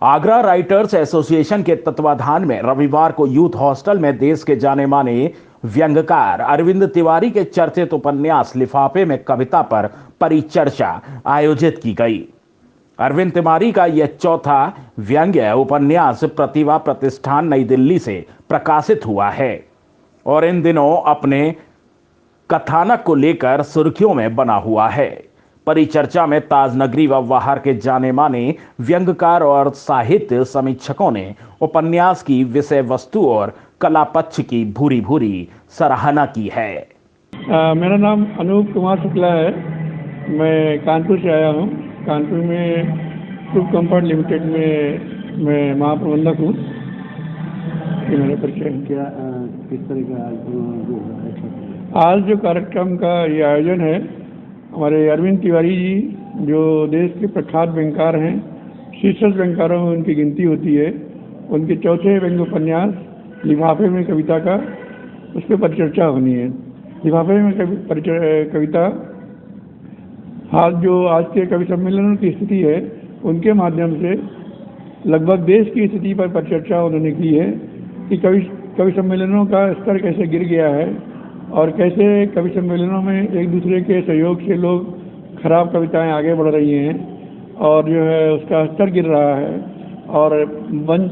Agra writers association के तत्वाधान में रविवार को यूथ हॉस्टल में देश के जाने माने व्यंग्यकार अरविंद तिवारी के चर्चित उपन्यास लिफाफे में कविता पर परिचर्चा आयोजित की गई। अरविंद तिवारी का यह चौथा व्यंग्य उपन्यास प्रतिभा प्रतिष्ठान नई दिल्ली से प्रकाशित हुआ है और इन दिनों अपने कथानक को लेकर सुर्खियों में बना हुआ है। परिचर्चा में ताजनगरी व बाहर के जाने माने व्यंग्यकार और साहित्य समीक्षकों ने उपन्यास की विषय वस्तु और कला पक्ष की भूरी भूरी सराहना की है। मेरा नाम अनूप कुमार शुक्ला है। मैं कानपुर से आया हूँ। कानपुर में ट्रूप कंफर्ट लिमिटेड में मैं महाप्रबंधक हूँ। ये मेरा परिचय। क्या किस तरह का आज जो कार्यक्रम का ये आयोजन है, हमारे अरविंद तिवारी जी जो देश के प्रख्यात व्यंग्यकार हैं, शीर्षक व्यंग्यकारों में उनकी गिनती होती है, उनके चौथे व्यंग्य उपन्यास लिफाफे में कविता का उस पर परिचर्चा होनी है। लिफाफे में कविता आज के कवि सम्मेलनों की स्थिति है, उनके माध्यम से लगभग देश की स्थिति पर परिचर्चा उन्होंने की है कि कवि सम्मेलनों का स्तर कैसे गिर गया है और कैसे कवि सम्मेलनों में एक दूसरे के सहयोग से लोग खराब कविताएं आगे बढ़ रही हैं और जो है उसका स्तर गिर रहा है और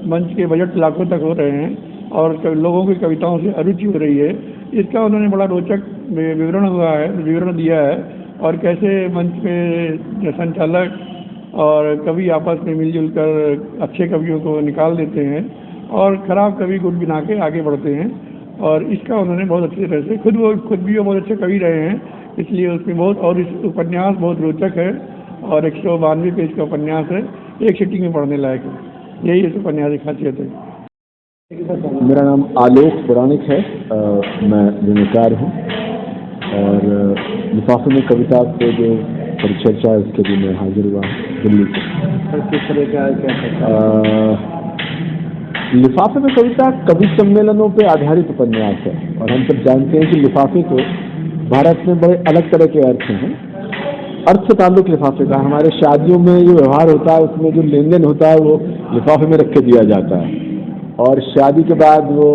मंच के बजट लाखों तक हो रहे हैं और लोगों की कविताओं से अरुचि हो रही है। इसका उन्होंने बड़ा रोचक विवरण दिया है और कैसे मंच पे संचालक और कवि आपस में मिलजुल कर अच्छे कवियों को निकाल देते हैं और खराब कवि गुट बिना के आगे बढ़ते हैं। और इसका उन्होंने बहुत अच्छी तरह से खुद भी वो बहुत अच्छे कवि रहे हैं, इसलिए उसमें और इस उपन्यास बहुत रोचक है और 192 पेज का उपन्यास है, एक सिटिंग में पढ़ने लायक है। यही इस उपन्यास की खासियत है। मेरा नाम आलोक पुराणिक है। मैं व्यंग्यकार हूँ और लिफाफे में कविता पे जो परिचर्चा है उसके लिए मैं हाजिर हुआ हूँ दिल्ली से। किस तरह का लिफाफे में कविता कवि सम्मेलनों पे आधारित उपन्यास है और हम सब जानते हैं कि लिफाफे को भारत में बड़े अलग तरह के अर्थ हैं। अर्थ से ताल्लुक लिफाफे का, हमारे शादियों में जो व्यवहार होता है उसमें जो लेन देन होता है वो लिफाफे में रख के दिया जाता है और शादी के बाद वो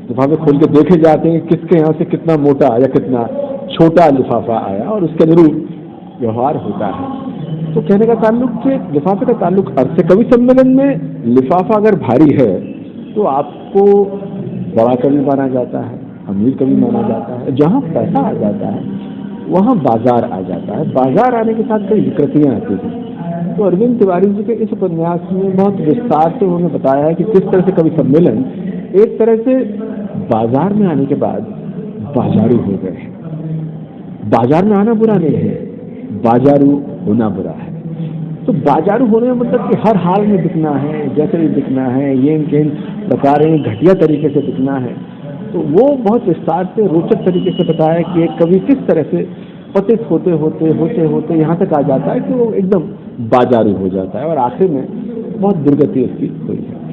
लिफाफे खोल के देखे जाते हैं कि किसके यहाँ से कितना मोटा या कितना छोटा लिफाफा आया और उसके अनुरूप व्यवहार होता है। तो कहने का ताल्लुक कि लिफाफे का ताल्लुक अर्थ से। कवि सम्मेलन में लिफाफा अगर भारी है तो आपको बड़ा कवि माना जाता है, अमीर कवि माना जाता है। जहाँ पैसा आ जाता है वहाँ बाजार आ जाता है। बाजार आने के साथ कई विकृतियाँ आती हैं। तो अरविंद तिवारी जी के इस उपन्यास में बहुत विस्तार से उन्होंने बताया है कि किस तरह से कवि सम्मेलन एक तरह से बाजार में आने के बाद बाजारू हो गए हैं। बाजार में आना बुरा नहीं है, बाजारू होना बुरा है। तो बाजारू होने में मतलब कि हर हाल में दिखना है, जैसे भी दिखना है, ये इनके प्रकार घटिया तरीके से दिखना है। तो वो बहुत विस्तार से रोचक तरीके से बताया कि एक कवि किस तरह से पतित होते होते यहाँ तक आ जाता है कि वो एकदम बाजारू हो जाता है और आखिर में बहुत दुर्गति उसकी हुई है।